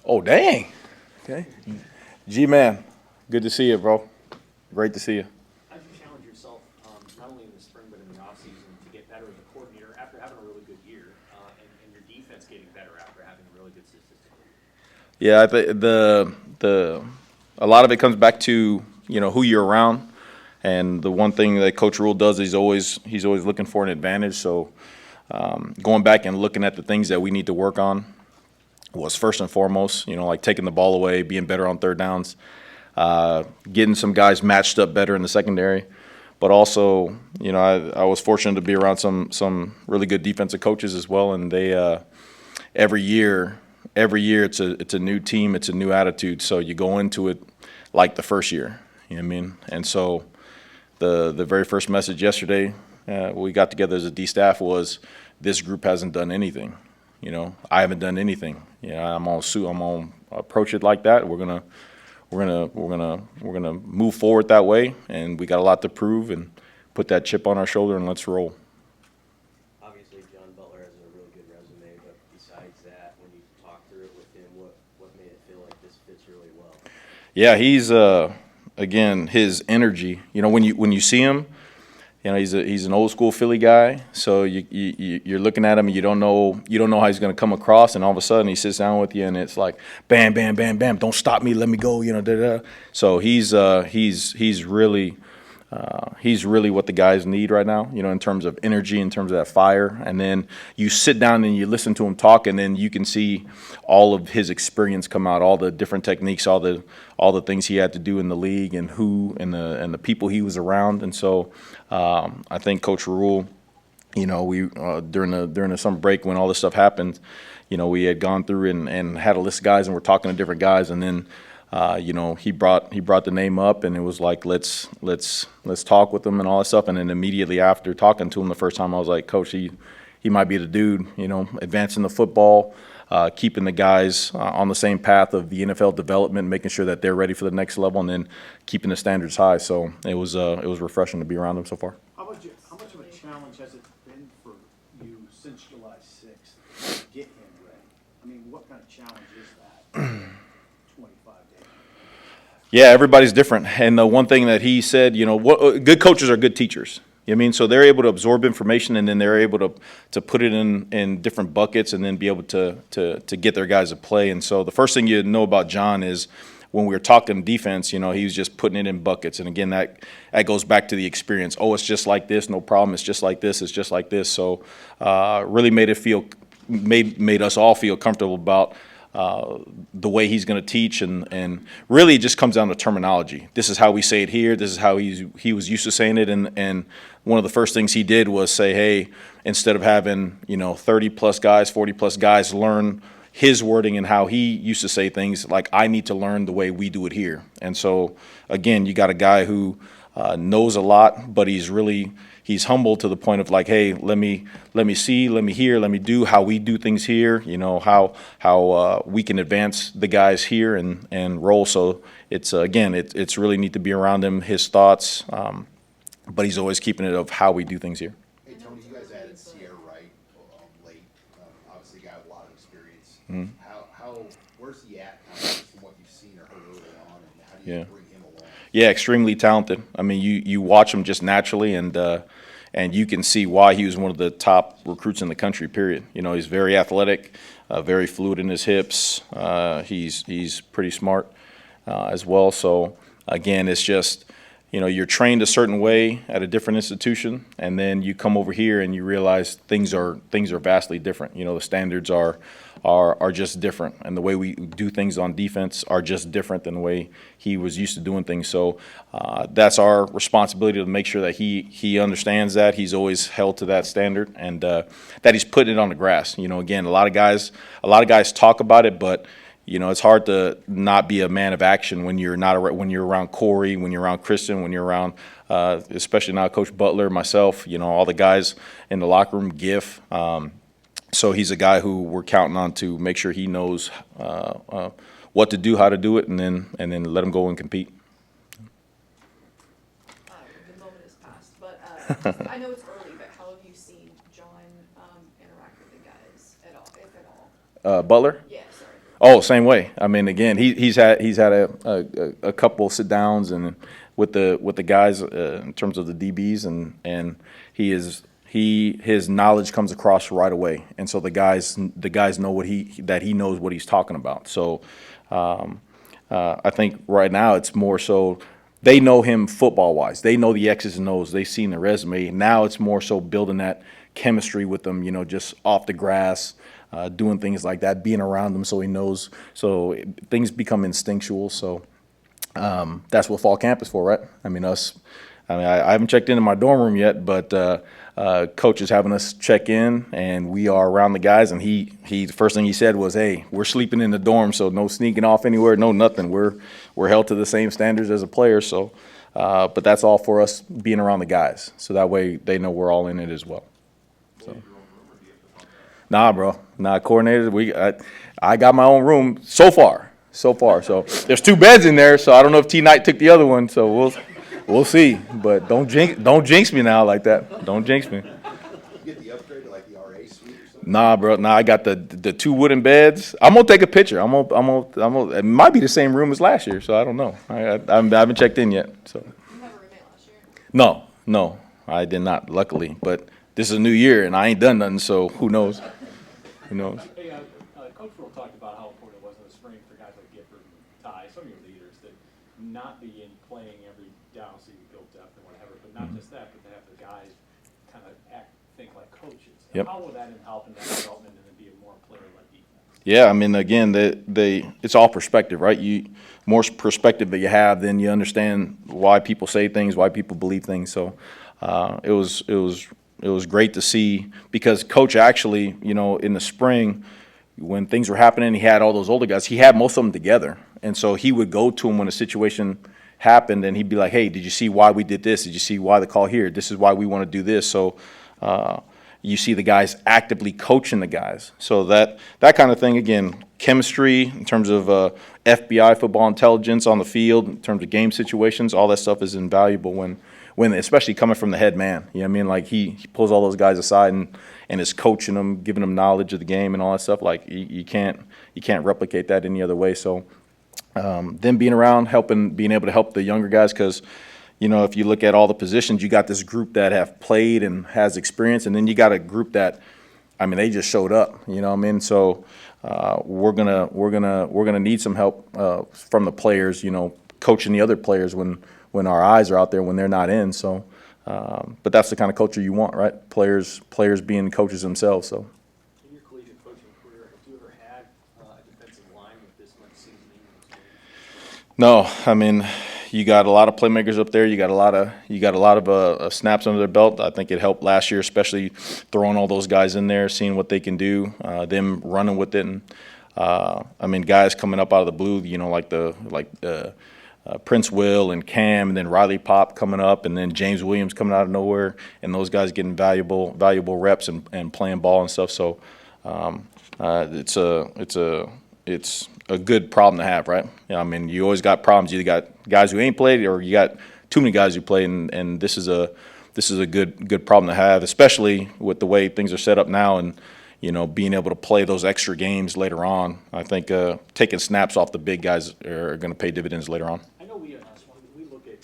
Oh, dang. Okay. G-Man, good to see you, bro. Great to see you. How'd you challenge yourself, not only in the spring but in the offseason, to get better as a coordinator after having a really good year, and your defense getting better after having a really good statistical year? Yeah, I think the a lot of it comes back to who you're around, and the one thing that Coach Rule does is he's always looking for an advantage. So going back and looking at the things that we need to work on was first and foremost, like taking the ball away, being better on third downs, getting some guys matched up better in the secondary. But also, I was fortunate to be around some really good defensive coaches as well, and they every year it's a new team, it's a new attitude. So you go into it like the first year, you know what I mean? And so the very first message yesterday we got together as a D staff was this group hasn't done anything. I haven't done anything. I'm gonna approach it like that. We're gonna move forward that way, and we got a lot to prove and put that chip on our shoulder and let's roll. Obviously, John Butler has a really good resume, but besides that, when you talk through it with him, what made it feel like this fits really well? Yeah, he's again his energy. When you see him, he's an old school Philly guy. So you're looking at him and you don't know how he's going to come across, and all of a sudden he sits down with you and it's like bam, bam, bam, bam. Don't stop me, let me go. Da, da. So he's really. He's really what the guys need right now, in terms of energy, in terms of that fire. And then you sit down and you listen to him talk, and then you can see all of his experience come out, all the different techniques, all the things he had to do in the league, and the people he was around. And so I think Coach Rule, we during the summer break when all this stuff happened, we had gone through and had a list of guys, and we're talking to different guys, and then. He brought the name up, and it was like let's talk with him and all that stuff. And then immediately after talking to him the first time, I was like, Coach, he might be the dude. Advancing the football, keeping the guys on the same path of the NFL development, making sure that they're ready for the next level, and then keeping the standards high. So it was refreshing to be around him so far. How much of a challenge has it been for you since July 6th to get him ready? I mean, what kind of challenge is that? 25 days. Yeah, everybody's different. And the one thing that he said, good coaches are good teachers. You know what I mean? So they're able to absorb information, and then they're able to put it in different buckets, and then be able to get their guys to play. And so the first thing you know about John is when we were talking defense, he was just putting it in buckets. And again, that goes back to the experience. Oh, it's just like this, no problem. It's just like this. It's just like this. So really made us all feel comfortable about the way he's going to teach, and really it just comes down to terminology. This is how we say it here. This is how he was used to saying it, and one of the first things he did was say, hey, instead of having 30 plus guys, 40 plus guys learn his wording and how he used to say things, like I need to learn the way we do it here. And so again, you got a guy who knows a lot, but he's humble to the point of like, hey, let me see, let me hear, let me do how we do things here. How we can advance the guys here and roll. So it's it's really neat to be around him, his thoughts, but he's always keeping it of how we do things here. Hey, Tony, you guys added Sierra Wright late. Obviously, got a lot of experience. Mhm. Where's he at kind of from what you've seen or heard early on, and how do you Yeah. bring him along? Yeah, extremely talented. I mean, you watch him just naturally, and you can see why he was one of the top recruits in the country. Period. He's very athletic, very fluid in his hips. He's pretty smart as well. So again, it's just you're trained a certain way at a different institution, and then you come over here and you realize things are vastly different. The standards are just different, and the way we do things on defense are just different than the way he was used to doing things. So that's our responsibility to make sure that he understands that he's always held to that standard, and that he's putting it on the grass. Again, a lot of guys talk about it, but it's hard to not be a man of action when you're around Corey, when you're around Kristen, when you're around, especially now Coach Butler, myself, all the guys in the locker room, GIF. So he's a guy who we're counting on to make sure he knows what to do, how to do it, and then let him go and compete. The moment has passed, but I know it's early, but how have you seen John interact with the guys at all, if at all? Butler? Yeah, sorry. Oh, same way. I mean, again, he's had a couple sit downs and with the guys in terms of the DBs and his knowledge comes across right away, and so the guys know that he knows what he's talking about. So I think right now it's more so they know him football wise. They know the X's and O's. They've seen the resume. Now it's more so building that chemistry with them. Just off the grass. Doing things like that, being around them so he knows. So things become instinctual. So that's what fall camp is for, right? I mean, I haven't checked into my dorm room yet, but coach is having us check in, and we are around the guys. And the first thing he said was, "Hey, we're sleeping in the dorm, so no sneaking off anywhere, no nothing. We're held to the same standards as a player." So, but that's all for us being around the guys, so that way they know we're all in it as well. So. Nah, bro. Not coordinated. I got my own room so far. So there's 2 beds in there. So I don't know if T Knight took the other one. So we'll see. But don't jinx me now like that. Don't jinx me. You get the upgrade to like the RA suite or something? Nah, bro. Nah, I got the 2 wooden beds. I'm gonna take a picture. It might be the same room as last year. So I don't know. I haven't checked in yet. So. You have a roommate last year? No, I did not. Luckily, but this is a new year and I ain't done nothing. So who knows? Who knows? Hey, Coach Will talked about how important it was in the spring for guys like Gifford and Ty, some of your leaders, that not be in playing every down so you build depth and whatever, but not just that, but to have the guys kind of think like coaches. Yep. How will that help in that development and then be a more player-led defense? Yeah, I mean, again, it's all perspective, right? More perspective that you have, then you understand why people say things, why people believe things. So it was great to see, because Coach actually, in the spring, when things were happening, he had all those older guys. He had most of them together, and so he would go to them when a situation happened, and he'd be like, "Hey, did you see why we did this? Did you see why the call here? This is why we want to do this." So you see the guys actively coaching the guys. So that kind of thing, again, chemistry in terms of FBI, football intelligence on the field, in terms of game situations, all that stuff is invaluable when especially coming from the head man. You know what I mean? Like he pulls all those guys aside and is coaching them, giving them knowledge of the game and all that stuff. Like you can't replicate that any other way. So them being around, being able to help the younger guys, because if you look at all the positions, you got this group that have played and has experience, and then you got a group that, I mean, they just showed up. You know what I mean? So we're gonna need some help from the players. Coaching the other players when our eyes are out there when they're not in. So, but that's the kind of culture you want, right? Players being coaches themselves. So. In your collegiate coaching career, have you ever had a defensive line with this much seasoning and experience? No, I mean, you got a lot of playmakers up there. You got a lot of snaps under their belt. I think it helped last year, especially throwing all those guys in there, seeing what they can do, them running with it, and I mean, guys coming up out of the blue, like Prince Will and Cam, and then Riley Pop coming up, and then James Williams coming out of nowhere, and those guys getting valuable reps and playing ball and stuff. So it's a good problem to have, right? I mean, you always got problems. You got guys who ain't played, or you got too many guys who play, and this is a good problem to have, especially with the way things are set up now, and being able to play those extra games later on. I think taking snaps off the big guys are going to pay dividends later on. I know we look at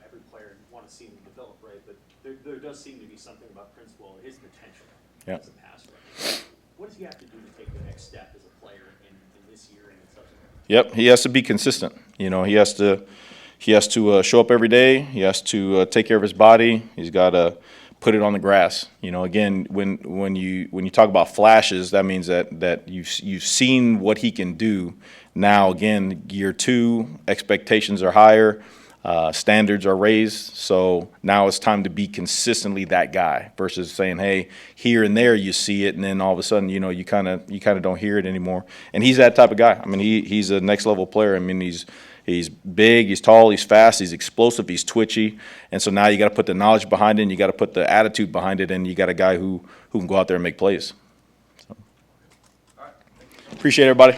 every player and want to see them develop, right? But there does seem to be something about Prince Will, his potential as a passer. What does he have to do to take the next step as a player in this year and in subsequent? Yep, he has to be consistent. He has to show up every day. He has to take care of his body. He's got to put it on the grass. Again, when you talk about flashes, that means that you've seen what he can do. Now, again, year 2, expectations are higher, standards are raised. So now it's time to be consistently that guy versus saying, hey, here and there you see it, and then all of a sudden, you kind of don't hear it anymore. And he's that type of guy. I mean, he's a next level player. I mean, He's big, he's tall, he's fast, he's explosive, he's twitchy. And so now you got to put the knowledge behind it, and you got to put the attitude behind it, and you got a guy who can go out there and make plays. So. Appreciate it, everybody.